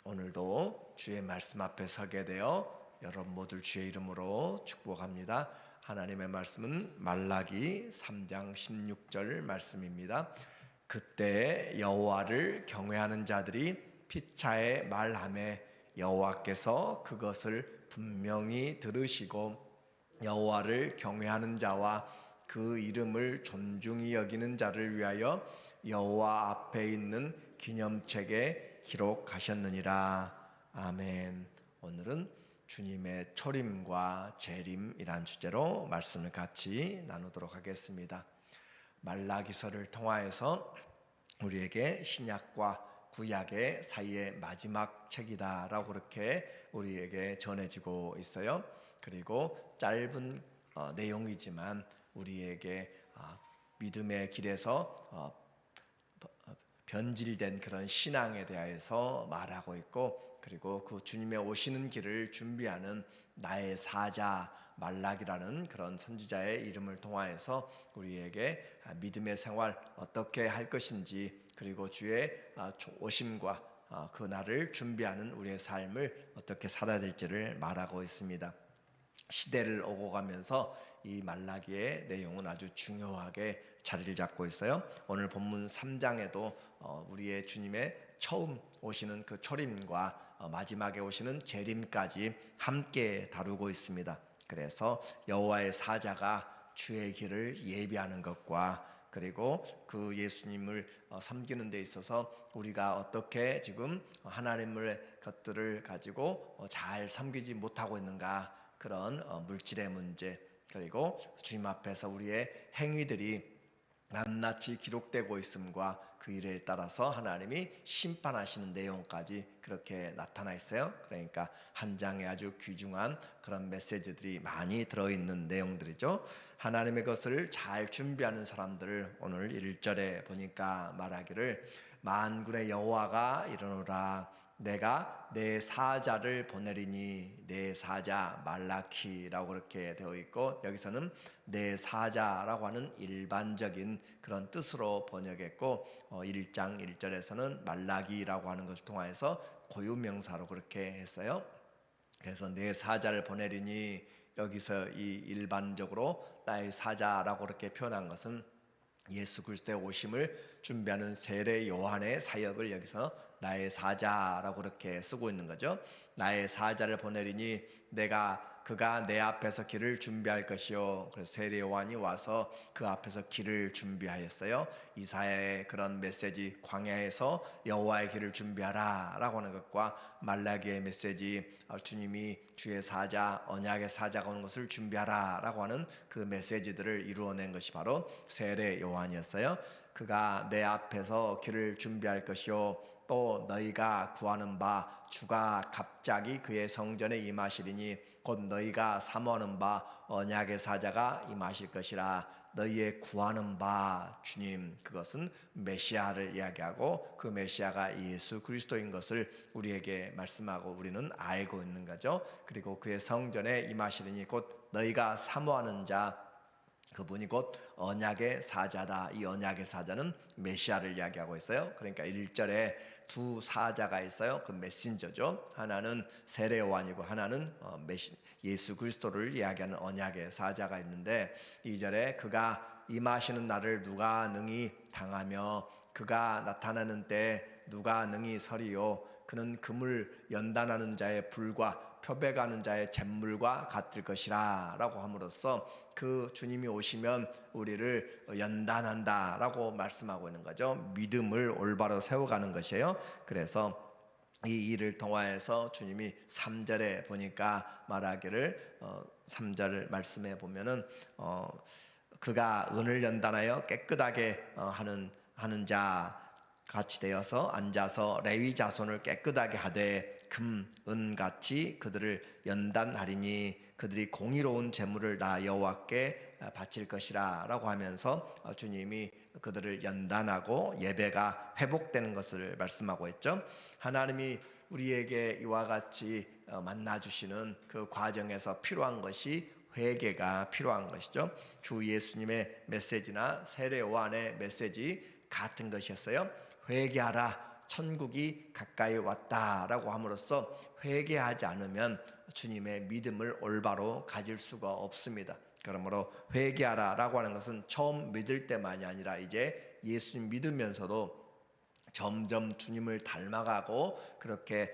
오늘도 주의 말씀 앞에 서게 되어 여러분 모두 주의 이름으로 축복합니다. 하나님의 말씀은 말라기 3장 16절 말씀입니다. 그때 여호와를 경외하는 자들이 피차에 말하매 여호와께서 그것을 분명히 들으시고 여호와를 경외하는 자와 그 이름을 존중히 여기는 자를 위하여 여호와 앞에 있는 기념책에 기록하셨느니라. 아멘. 오늘은 주님의 초림과 재림이란 주제로 말씀을 같이 나누도록 하겠습니다. 말라기서를 통하여서 우리에게 신약과 구약의 사이의 마지막 책이다라고 그렇게 우리에게 전해지고 있어요. 그리고 짧은 내용이지만 우리에게 믿음의 길에서 변질된 그런 신앙에 대해서 말하고 있고, 그리고 그 주님의 오시는 길을 준비하는 나의 사자 말락이라는 그런 선지자의 이름을 통하여서 우리에게 믿음의 생활 어떻게 할 것인지, 그리고 주의 오심과 그 날을 준비하는 우리의 삶을 어떻게 살아야 될지를 말하고 있습니다. 시대를 오고 가면서 이 말라기의 내용은 아주 중요하게 자리를 잡고 있어요. 오늘 본문 3장에도 우리의 주님의 처음 오시는 그 초림과 마지막에 오시는 재림까지 함께 다루고 있습니다. 그래서 여호와의 사자가 주의 길을 예비하는 것과, 그리고 그 예수님을 섬기는 데 있어서 우리가 어떻게 지금 하나님의 것들을 가지고 잘 섬기지 못하고 있는가, 그런 물질의 문제, 그리고 주님 앞에서 우리의 행위들이 낱낱이 기록되고 있음과 그 일에 따라서 하나님이 심판하시는 내용까지 그렇게 나타나 있어요. 그러니까 한 장에 아주 귀중한 그런 메시지들이 많이 들어있는 내용들이죠. 하나님의 것을 잘 준비하는 사람들을 오늘 1절에 보니까 말하기를, 만군의 여호와가 이르노라, 내가 내 사자를 보내리니, 내 사자 말라키라고 그렇게 되어 있고, 여기서는 내 사자라고 하는 일반적인 그런 뜻으로 번역했고, 1장 1절에서는 말라기라고 하는 것을 통해서 고유명사로 그렇게 했어요. 그래서 내 사자를 보내리니, 여기서 이 일반적으로 나의 사자라고 그렇게 표현한 것은 예수 그리스도의 오심을 준비하는 세례 요한의 사역을 여기서 나의 사자라고 그렇게 쓰고 있는 거죠. 나의 사자를 보내리니 그가 내 앞에서 길을 준비할 것이요. 그래서 세례 요한이 와서 그 앞에서 길을 준비하였어요. 이사야의 그런 메시지, 광야에서 여호와의 길을 준비하라 라고 하는 것과 말라기의 메시지, 주님이 주의 사자, 언약의 사자가 오는 것을 준비하라 라고 하는 그 메시지들을 이루어낸 것이 바로 세례 요한이었어요. 그가 내 앞에서 길을 준비할 것이요, 또 너희가 구하는 바 주가 갑자기 그의 성전에 임하시리니, 곧 너희가 사모하는 바 언약의 사자가 임하실 것이라. 너희의 구하는 바 주님, 그것은 메시아를 이야기하고 그 메시아가 예수 그리스도인 것을 우리에게 말씀하고 우리는 알고 있는 거죠. 그리고 그의 성전에 임하시리니, 곧 너희가 사모하는 자, 그분이 곧 언약의 사자다. 이 언약의 사자는 메시아를 이야기하고 있어요. 그러니까 1절에 두 사자가 있어요. 그 메신저죠. 하나는 세례 요한이고 하나는 예수 그리스도를 이야기하는 언약의 사자가 있는데, 2절에 그가 임하시는 날을 누가 능히 당하며 그가 나타나는 때 누가 능히 서리요. 그는 그물 연단하는 자의 불과 표백하는 자의 잿물과 같을 것이라 라고 함으로써 그 주님이 오시면 우리를 연단한다 라고 말씀하고 있는 거죠. 믿음을 올바로 세워가는 것이에요. 그래서 이 일을 통하여서 주님이 3절에 보니까 말하기를, 3절 말씀에 보면은 그가 은을 연단하여 깨끗하게 하는 자 같이 되어서 앉아서 레위 자손을 깨끗하게 하되 금, 은 같이 그들을 연단하리니, 그들이 공의로운 재물을 다 여호와께 바칠 것이라 라고 하면서 주님이 그들을 연단하고 예배가 회복되는 것을 말씀하고 있죠. 하나님이 우리에게 이와 같이 만나주시는 그 과정에서 필요한 것이 회개가 필요한 것이죠. 주 예수님의 메시지나 세례 요한의 메시지 같은 것이었어요. 회개하라, 천국이 가까이 왔다라고 함으로써 회개하지 않으면 주님의 믿음을 올바로 가질 수가 없습니다. 그러므로 회개하라라고 하는 것은 처음 믿을 때만이 아니라 이제 예수님 믿으면서도 점점 주님을 닮아가고 그렇게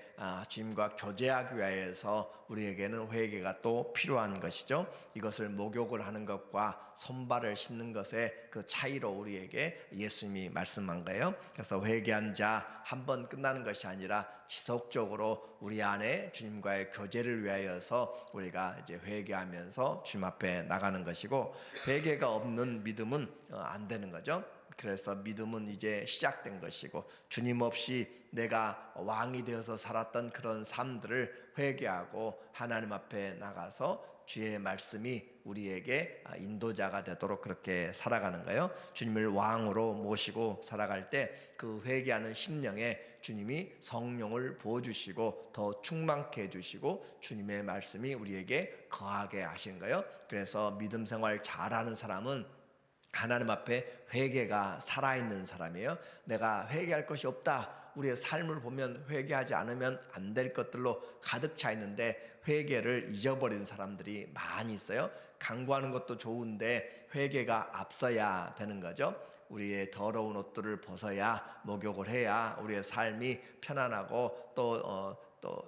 주님과 교제하기 위해서 우리에게는 회개가 또 필요한 것이죠. 이것을 목욕을 하는 것과 손발을 씻는 것의 그 차이로 우리에게 예수님이 말씀한 거예요. 그래서 회개한 자 한 번 끝나는 것이 아니라 지속적으로 우리 안에 주님과의 교제를 위하여서 우리가 이제 회개하면서 주님 앞에 나가는 것이고, 회개가 없는 믿음은 안 되는 거죠. 그래서 믿음은 이제 시작된 것이고, 주님 없이 내가 왕이 되어서 살았던 그런 삶들을 회개하고 하나님 앞에 나가서 주의 말씀이 우리에게 인도자가 되도록 그렇게 살아가는 거예요. 주님을 왕으로 모시고 살아갈 때 그 회개하는 심령에 주님이 성령을 부어주시고 더 충만케 해주시고 주님의 말씀이 우리에게 거하게 하신 거예요. 그래서 믿음 생활 잘하는 사람은 하나님 앞에 회개가 살아있는 사람이에요. 내가 회개할 것이 없다, 우리의 삶을 보면 회개하지 않으면 안 될 것들로 가득 차 있는데 회개를 잊어버린 사람들이 많이 있어요. 간구하는 것도 좋은데 회개가 앞서야 되는 거죠. 우리의 더러운 옷들을 벗어야, 목욕을 해야 우리의 삶이 편안하고 또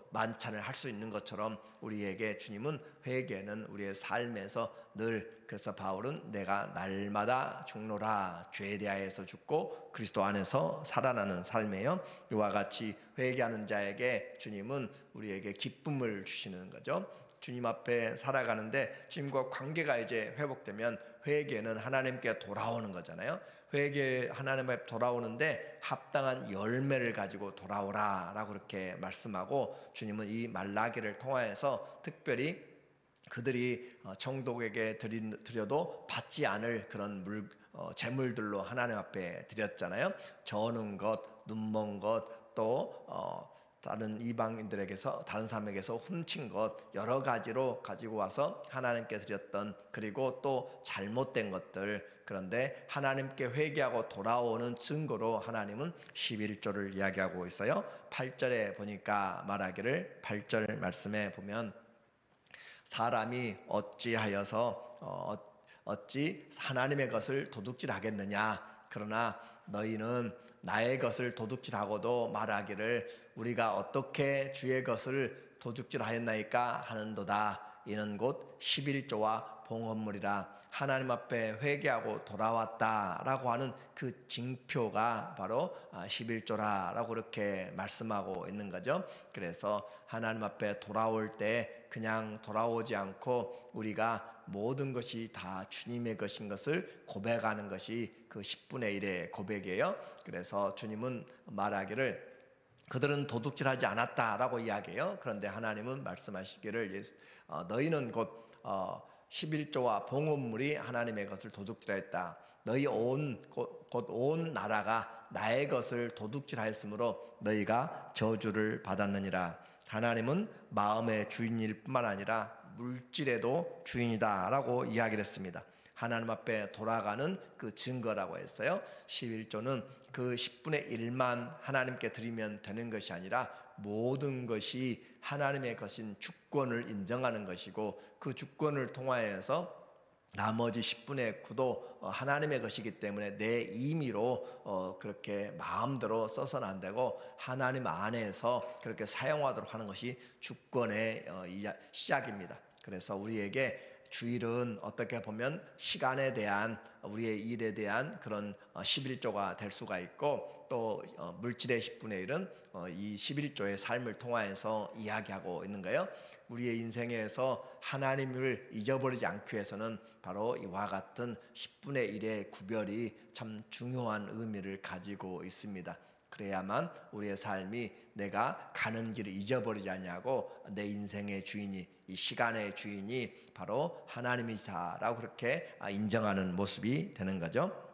만찬을 할 수 있는 것처럼 우리에게 주님은 회개는 우리의 삶에서 늘, 그래서 바울은 내가 날마다 죽노라, 죄에 대하여서 죽고 그리스도 안에서 살아나는 삶이에요. 이와 같이 회개하는 자에게 주님은 우리에게 기쁨을 주시는 거죠. 주님 앞에 살아가는데 주님과 관계가 이제 회복되면 회개는 하나님께 돌아오는 거잖아요. 회개 하나님 앞에 돌아오는데 합당한 열매를 가지고 돌아오라 라고 그렇게 말씀하고, 주님은 이 말라기를 통하여서 특별히 그들이 정독에게 드려도 받지 않을 그런 재물들로 하나님 앞에 드렸잖아요. 저는 것, 눈먼 것, 또 다른 이방인들에게서, 다른 사람에게서 훔친 것 여러 가지로 가지고 와서 하나님께 드렸던, 그리고 또 잘못된 것들, 그런데 하나님께 회개하고 돌아오는 증거로 하나님은 11조를 이야기하고 있어요. 8절에 보니까 말하기를, 8절 말씀에 보면 사람이 어찌하여서 어찌 하나님의 것을 도둑질하겠느냐, 그러나 너희는 나의 것을 도둑질하고도 말하기를 우리가 어떻게 주의 것을 도둑질하였나이까 하는도다. 이는 곧 11조와 봉헌물이라. 하나님 앞에 회개하고 돌아왔다라고 하는 그 징표가 바로 11조라라고 그렇게 말씀하고 있는 거죠. 그래서 하나님 앞에 돌아올 때 그냥 돌아오지 않고 우리가 모든 것이 다 주님의 것인 것을 고백하는 것이 그 10분의 1의 고백이에요. 그래서 주님은 말하기를 그들은 도둑질하지 않았다라고 이야기해요. 그런데 하나님은 말씀하시기를 너희는 곧 11조와 봉헌물이 하나님의 것을 도둑질하였다. 너희 곧 온 나라가 나의 것을 도둑질하였으므로 너희가 저주를 받았느니라. 하나님은 마음의 주인일 뿐만 아니라 물질에도 주인이다 라고 이야기를 했습니다. 하나님 앞에 돌아가는 그 증거라고 했어요. 11조는 그 10분의 1만 하나님께 드리면 되는 것이 아니라 모든 것이 하나님의 것인 주권을 인정하는 것이고, 그 주권을 통하여서 나머지 10분의 9도 하나님의 것이기 때문에 내 임의로 그렇게 마음대로 써서는 안 되고 하나님 안에서 그렇게 사용하도록 하는 것이 주권의 시작입니다. 그래서 우리에게 주일은 어떻게 보면 시간에 대한, 우리의 일에 대한 그런 11조가 될 수가 있고, 또 물질의 10분의 1은 이 11조의 삶을 통하여서 이야기하고 있는 거예요. 우리의 인생에서 하나님을 잊어버리지 않기 위해서는 바로 이와 같은 10분의 1의 구별이 참 중요한 의미를 가지고 있습니다. 그래야만 우리의 삶이 내가 가는 길을 잊어버리지 않냐고, 내 인생의 주인이, 이 시간의 주인이 바로 하나님이시다라고 그렇게 인정하는 모습이 되는 거죠.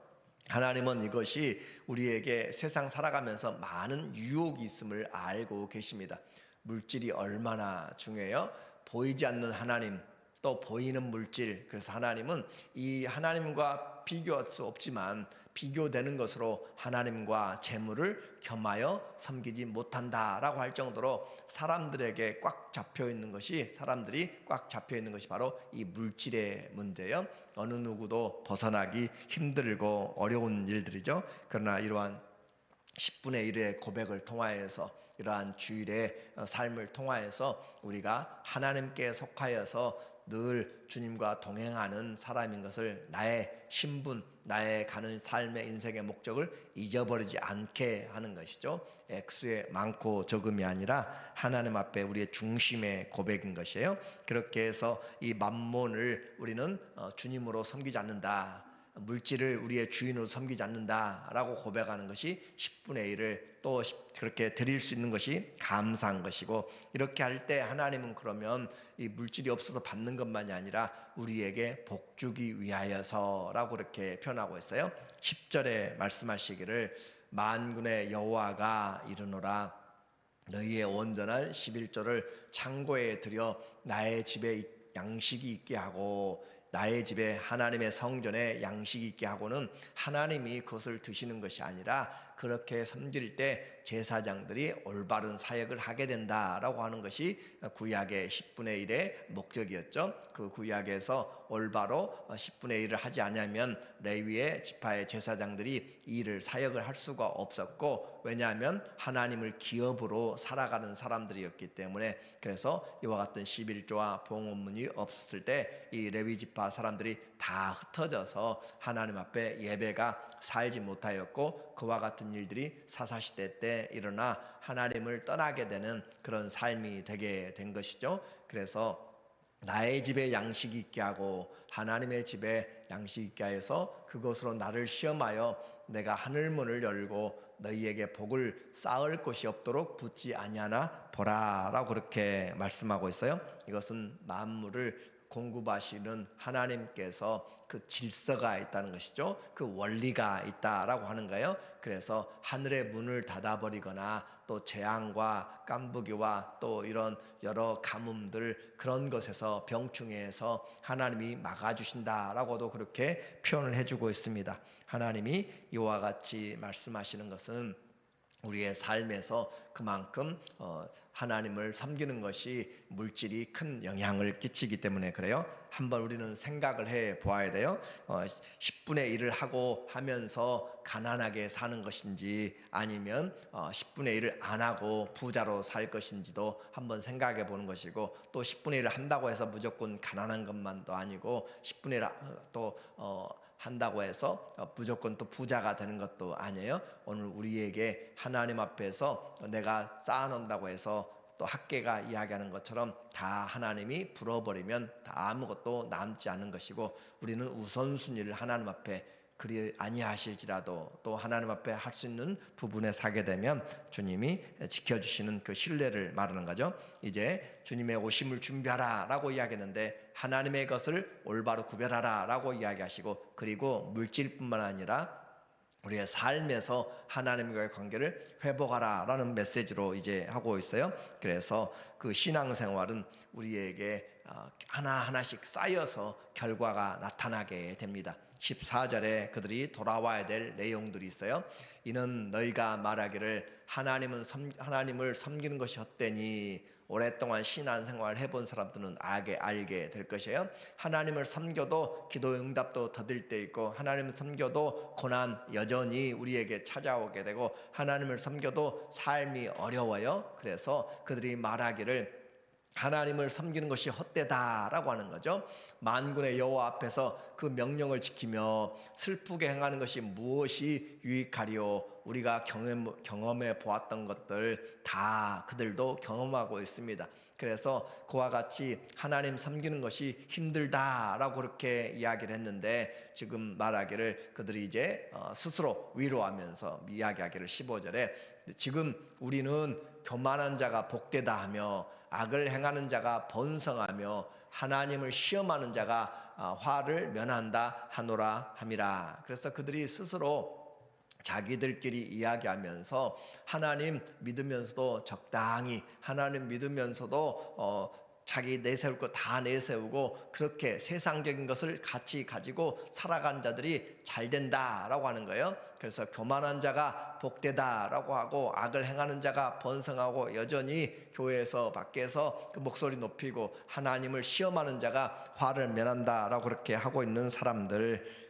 하나님은 이것이 우리에게 세상 살아가면서 많은 유혹이 있음을 알고 계십니다. 물질이 얼마나 중요해요. 보이지 않는 하나님, 또 보이는 물질. 그래서 하나님은 이 하나님과 비교할 수 없지만 비교되는 것으로 하나님과 재물을 겸하여 섬기지 못한다라고 할 정도로 사람들이 꽉 잡혀 있는 것이 바로 이 물질의 문제예요. 어느 누구도 벗어나기 힘들고 어려운 일들이죠. 그러나 이러한 10분의 1의 고백을 통하여서, 이러한 주일의 삶을 통하여서 우리가 하나님께 속하여서 늘 주님과 동행하는 사람인 것을, 나의 신분, 나의 가는 삶의 인생의 목적을 잊어버리지 않게 하는 것이죠. 액수의 많고 적음이 아니라 하나님 앞에 우리의 중심의 고백인 것이에요. 그렇게 해서 이 만몬을 우리는 주님으로 섬기지 않는다, 물질을 우리의 주인으로 섬기지 않는다라고 고백하는 것이 10분의 1을 또 그렇게 드릴 수 있는 것이 감사한 것이고, 이렇게 할 때 하나님은 그러면 이 물질이 없어서 받는 것만이 아니라 우리에게 복 주기 위하여서라고 그렇게 표현하고 있어요. 10절에 말씀하시기를 만군의 여호와가 이르노라, 너희의 온전한 11조를 창고에 들여 나의 집에 양식이 있게 하고, 나의 집에 하나님의 성전에 양식이 있게 하고는 하나님이 그것을 드시는 것이 아니라 그렇게 섬길 때 제사장들이 올바른 사역을 하게 된다라고 하는 것이 구약의 10분의 1의 목적이었죠. 그 구약에서 올바로 10분의 1을 하지 않으면 레위의 지파의 제사장들이 이 일을 사역을 할 수가 없었고, 왜냐하면 하나님을 기업으로 살아가는 사람들이었기 때문에. 그래서 이와 같은 11조와 봉헌문이 없었을 때 이 레위 지파 사람들이 다 흩어져서 하나님 앞에 예배가 살지 못하였고, 그와 같은 일들이 사사시대 때 일어나 하나님을 떠나게 되는 그런 삶이 되게 된 것이죠. 그래서 나의 집에 양식이 있게 하고 하나님의 집에 양식이 있게 하여서 그것으로 나를 시험하여 내가 하늘문을 열고 너희에게 복을 쌓을 것이 없도록 붙지 아니하나 보라라고 그렇게 말씀하고 있어요. 이것은 만물을 공급하시는 하나님께서 그 질서가 있다는 것이죠. 그 원리가 있다라고 하는 거예요. 그래서 하늘의 문을 닫아버리거나 또 재앙과 깐부기와 또 이런 여러 가뭄들, 그런 것에서 병충해에서 하나님이 막아주신다라고도 그렇게 표현을 해주고 있습니다. 하나님이 이와 같이 말씀하시는 것은 우리의 삶에서 그만큼 하나님을 섬기는 것이 물질이 큰 영향을 끼치기 때문에 그래요. 한번 우리는 생각을 해 보아야 돼요. 10분의 1을 하고 하면서 가난하게 사는 것인지, 아니면 10분의 1을 안 하고 부자로 살 것인지도 한번 생각해 보는 것이고, 또 10분의 1을 한다고 해서 무조건 가난한 것만도 아니고 10분의 1을 또 한다고 해서 무조건 또 부자가 되는 것도 아니에요. 오늘 우리에게 하나님 앞에서 내가 쌓아놓는다고 해서 또 학계가 이야기하는 것처럼 다 하나님이 불어버리면 다 아무것도 남지 않는 것이고, 우리는 우선순위를 하나님 앞에 그리 아니하실지라도 또 하나님 앞에 할 수 있는 부분에 사게 되면 주님이 지켜주시는 그 신뢰를 말하는 거죠. 이제 주님의 오심을 준비하라 라고 이야기했는데, 하나님의 것을 올바로 구별하라 라고 이야기하시고, 그리고 물질뿐만 아니라 우리의 삶에서 하나님과의 관계를 회복하라 라는 메시지로 이제 하고 있어요. 그래서 그 신앙생활은 우리에게 하나하나씩 쌓여서 결과가 나타나게 됩니다. 14절에 그들이 돌아와야 될 내용들이 있어요. 이는 너희가 말하기를 하나님을 섬기는 것이 헛되니, 오랫동안 신앙생활 해본 사람들은 알게 될 것이에요. 하나님을 섬겨도 기도 응답도 더딜 때 있고, 하나님을 섬겨도 고난 여전히 우리에게 찾아오게 되고, 하나님을 섬겨도 삶이 어려워요. 그래서 그들이 말하기를 하나님을 섬기는 것이 헛되다라고 하는 거죠. 만군의 여호와 앞에서 그 명령을 지키며 슬프게 행하는 것이 무엇이 유익하리요? 우리가 경험해 보았던 것들 다 그들도 경험하고 있습니다. 그래서 그와 같이 하나님 섬기는 것이 힘들다라고 그렇게 이야기를 했는데, 지금 말하기를 그들이 이제 스스로 위로하면서 이야기하기를 15절에 지금 우리는 교만한 자가 복되다 하며 악을 행하는 자가 번성하며 하나님을 시험하는 자가 화를 면한다 하노라 함이라. 그래서 그들이 스스로 자기들끼리 이야기하면서 하나님 믿으면서도 적당히, 하나님 믿으면서도 자기 내세울 거 다 내세우고 그렇게 세상적인 것을 같이 가지고 살아간 자들이 잘 된다라고 하는 거예요. 그래서 교만한 자가 복되다라고 하고 악을 행하는 자가 번성하고 여전히 교회에서 밖에서 그 목소리 높이고 하나님을 시험하는 자가 화를 면한다라고 그렇게 하고 있는 사람들,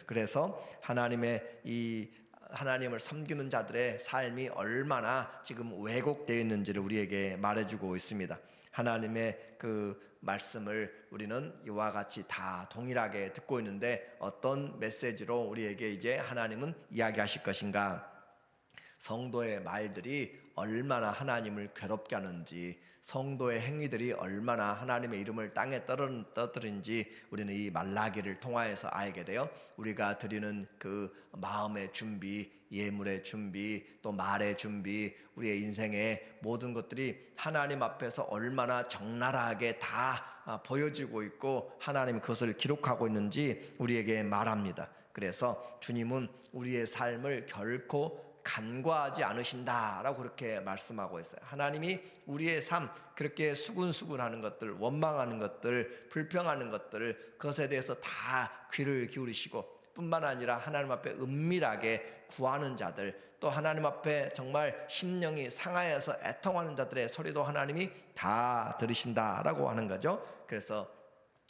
그래서 하나님을 섬기는 자들의 삶이 얼마나 지금 왜곡되어 있는지를 우리에게 말해주고 있습니다. 하나님의 그 말씀을 우리는 이와 같이 다 동일하게 듣고 있는데 어떤 메시지로 우리에게 이제 하나님은 이야기하실 것인가? 성도의 말들이 얼마나 하나님을 괴롭게 하는지, 성도의 행위들이 얼마나 하나님의 이름을 땅에 떠드는지 우리는 이 말라기를 통하여서 알게 돼요. 우리가 드리는 그 마음의 준비, 예물의 준비, 또 말의 준비, 우리의 인생의 모든 것들이 하나님 앞에서 얼마나 적나라하게 다 보여지고 있고 하나님이 그것을 기록하고 있는지 우리에게 말합니다. 그래서 주님은 우리의 삶을 결코 간과하지 않으신다라고 그렇게 말씀하고 있어요. 하나님이 우리의 삶, 그렇게 수군수군하는 것들, 원망하는 것들, 불평하는 것들, 그것에 대해서 다 귀를 기울이시고 뿐만 아니라 하나님 앞에 은밀하게 구하는 자들, 또 하나님 앞에 정말 심령이 상하여서 애통하는 자들의 소리도 하나님이 다 들으신다라고 하는 거죠. 그래서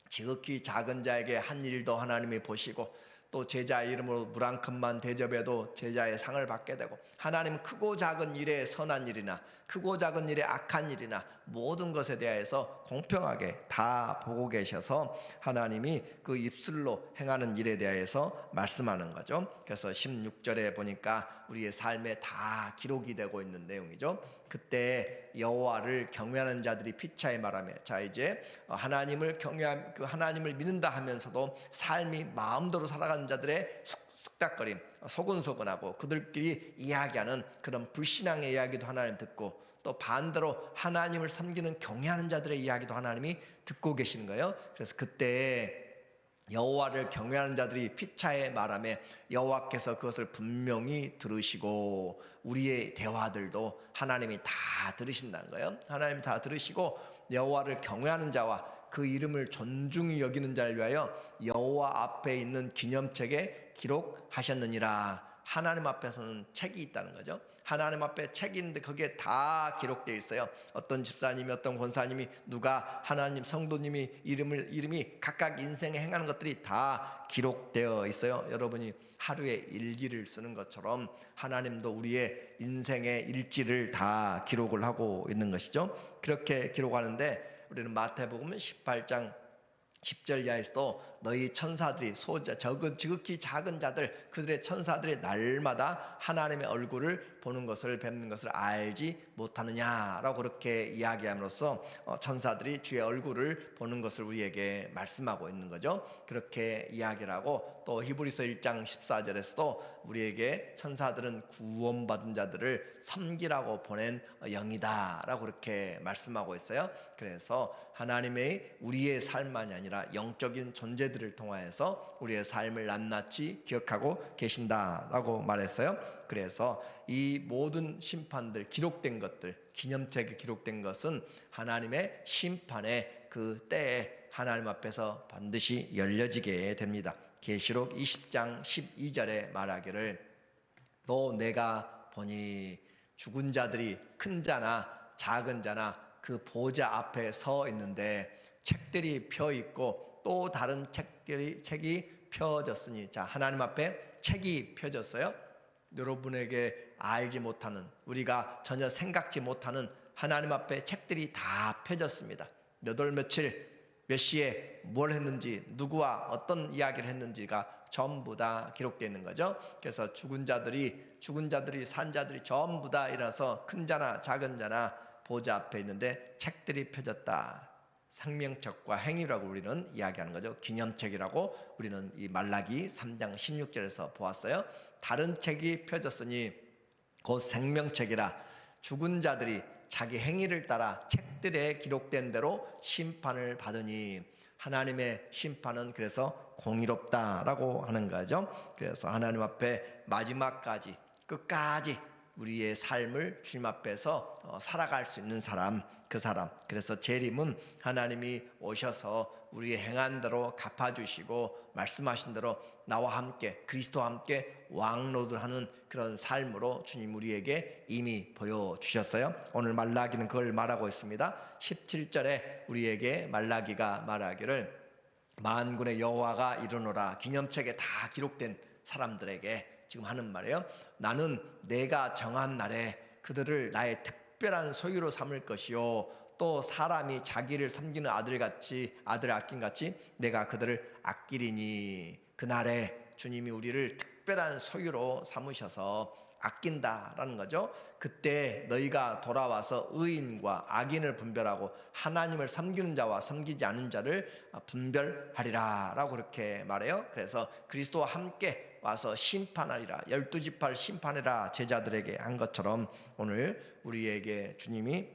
지극히 작은 자에게 한 일도 하나님이 보시고 또 제자의 이름으로 물 한 컵만 대접해도 제자의 상을 받게 되고, 하나님은 크고 작은 일에 선한 일이나 크고 작은 일에 악한 일이나 모든 것에 대해서 공평하게 다 보고 계셔서 하나님이 그 입술로 행하는 일에 대해서 말씀하는 거죠. 그래서 16절에 보니까 우리의 삶에 다 기록이 되고 있는 내용이죠. 그때 여호와를 경외하는 자들이 피차에 말하며, 자 이제 하나님을 경외함, 그 하나님을 믿는다 하면서도 삶이 마음대로 살아가는 자들의 쑥닥거림, 소근소근하고 그들끼리 이야기하는 그런 불신앙의 이야기도 하나님 듣고, 또 반대로 하나님을 섬기는 경외하는 자들의 이야기도 하나님이 듣고 계시는 거예요. 그래서 그때 여호와를 경외하는 자들이 피차에 말하며 여호와께서 그것을 분명히 들으시고 우리의 대화들도 하나님이 다 들으신다는 거예요. 하나님이 다 들으시고 여호와를 경외하는 자와 그 이름을 존중히 여기는 자를 위하여 여호와 앞에 있는 기념책에 기록하셨느니라. 하나님 앞에서는 책이 있다는 거죠. 하나님 앞에 책이 있는데 거기에 다 기록되어 있어요. 어떤 집사님이, 어떤 권사님이, 누가 하나님 성도님이 이름이 각각 인생에 행하는 것들이 다 기록되어 있어요. 여러분이 하루에 일기를 쓰는 것처럼 하나님도 우리의 인생의 일지를 다 기록을 하고 있는 것이죠. 그렇게 기록하는데 우리는 마태복음 18장 10절 이하에서도 너희 천사들이 지극히 작은 자들, 그들의 천사들이 날마다 하나님의 얼굴을 보는 것을, 뵙는 것을 알지 못하느냐라고 그렇게 이야기함으로써 천사들이 주의 얼굴을 보는 것을 우리에게 말씀하고 있는 거죠. 그렇게 이야기를 하고, 또 히브리서 1장 14절에서도 우리에게 천사들은 구원받은 자들을 섬기라고 보낸 영이다 라고 그렇게 말씀하고 있어요. 그래서 하나님의 우리의 삶만이 아니라 영적인 존재들을 통하여서 우리의 삶을 낱낱이 기억하고 계신다라고 말했어요. 그래서 이 모든 심판들, 기록된 것들, 기념책에 기록된 것은 하나님의 심판의 그 때에 하나님 앞에서 반드시 열려지게 됩니다. 계시록 20장 12절에 말하기를, 또 내가 보니 죽은 자들이 큰 자나 작은 자나 그 보좌 앞에 서 있는데 책들이 펴 있고 또 다른 책이 펴졌으니, 자 하나님 앞에 책이 펴졌어요. 여러분에게 알지 못하는, 우리가 전혀 생각지 못하는 하나님 앞에 책들이 다 펴졌습니다. 몇 월 며칠 몇 시에 뭘 했는지, 누구와 어떤 이야기를 했는지가 전부 다 기록되어 있는 거죠. 그래서 죽은 자들이 산 자들이 전부 다 일어나서 큰 자나 작은 자나 보좌 앞에 있는데 책들이 펴졌다. 생명책과 행위라고 우리는 이야기하는 거죠. 기념책이라고 우리는 이 말라기 3장 16절에서 보았어요. 다른 책이 펴졌으니 곧 생명책이라. 죽은 자들이 자기 행위를 따라 책들에 기록된 대로 심판을 받으니, 하나님의 심판은 그래서 공의롭다라고 하는 거죠. 그래서 하나님 앞에 마지막까지 끝까지 우리의 삶을 주님 앞에서 살아갈 수 있는 사람, 그 사람. 그래서 재림은 하나님이 오셔서 우리의 행한 대로 갚아주시고 말씀하신 대로 나와 함께 그리스도와 함께 왕노릇하는 그런 삶으로 주님 우리에게 이미 보여주셨어요. 오늘 말라기는 그걸 말하고 있습니다. 17절에 우리에게 말라기가 말하기를 만군의 여호와가 이르노라. 기념책에 다 기록된 사람들에게 지금 하는 말이에요. 나는 내가 정한 날에 그들을 나의 특별한 소유로 삼을 것이요, 또 사람이 자기를 섬기는 아들 아낌같이 내가 그들을 아끼리니. 그날에 주님이 우리를 특별한 소유로 삼으셔서 아낀다라는 거죠. 그때 너희가 돌아와서 의인과 악인을 분별하고 하나님을 섬기는 자와 섬기지 않는 자를 분별하리라 라고 그렇게 말해요. 그래서 그리스도와 함께 와서 심판하리라, 12지파를 심판해라 제자들에게 한 것처럼 오늘 우리에게 주님이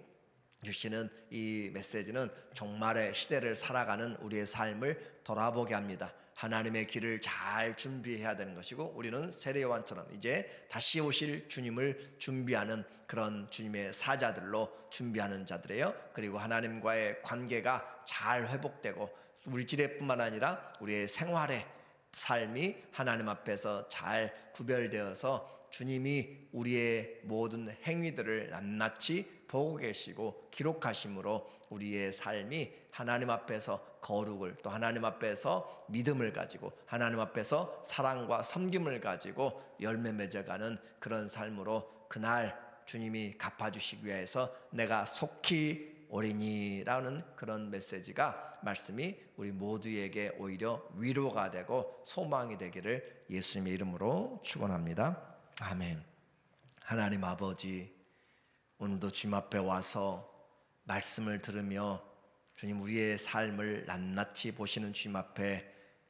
주시는 이 메시지는 종말의 시대를 살아가는 우리의 삶을 돌아보게 합니다. 하나님의 길을 잘 준비해야 되는 것이고, 우리는 세례요한처럼 이제 다시 오실 주님을 준비하는 그런 주님의 사자들로 준비하는 자들이에요. 그리고 하나님과의 관계가 잘 회복되고 물질의 뿐만 아니라 우리의 생활의 삶이 하나님 앞에서 잘 구별되어서 주님이 우리의 모든 행위들을 낱낱이 보고 계시고 기록하심으로 우리의 삶이 하나님 앞에서 거룩을, 또 하나님 앞에서 믿음을 가지고 하나님 앞에서 사랑과 섬김을 가지고 열매 맺어가는 그런 삶으로 그날 주님이 갚아주시기 위해서 내가 속히 오리니라는 그런 메시지가, 말씀이 우리 모두에게 오히려 위로가 되고 소망이 되기를 예수님의 이름으로 축원합니다. 아멘. 하나님 아버지, 오늘도 주님 앞에 와서 말씀을 들으며 주님 우리의 삶을 낱낱이 보시는 주님 앞에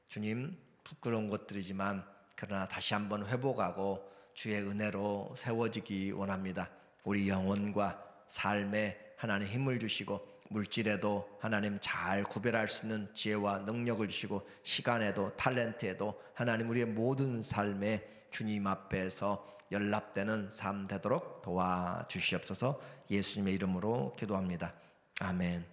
주님 부끄러운 것들이지만 그러나 다시 한번 회복하고 주의 은혜로 세워지기 원합니다. 우리 영혼과 삶에 하나님 힘을 주시고 물질에도 하나님 잘 구별할 수 있는 지혜와 능력을 주시고 시간에도 탤런트에도 하나님 우리의 모든 삶에 주님 앞에서 연락되는 삶 되도록 도와주시옵소서. 예수님의 이름으로 기도합니다. 아멘.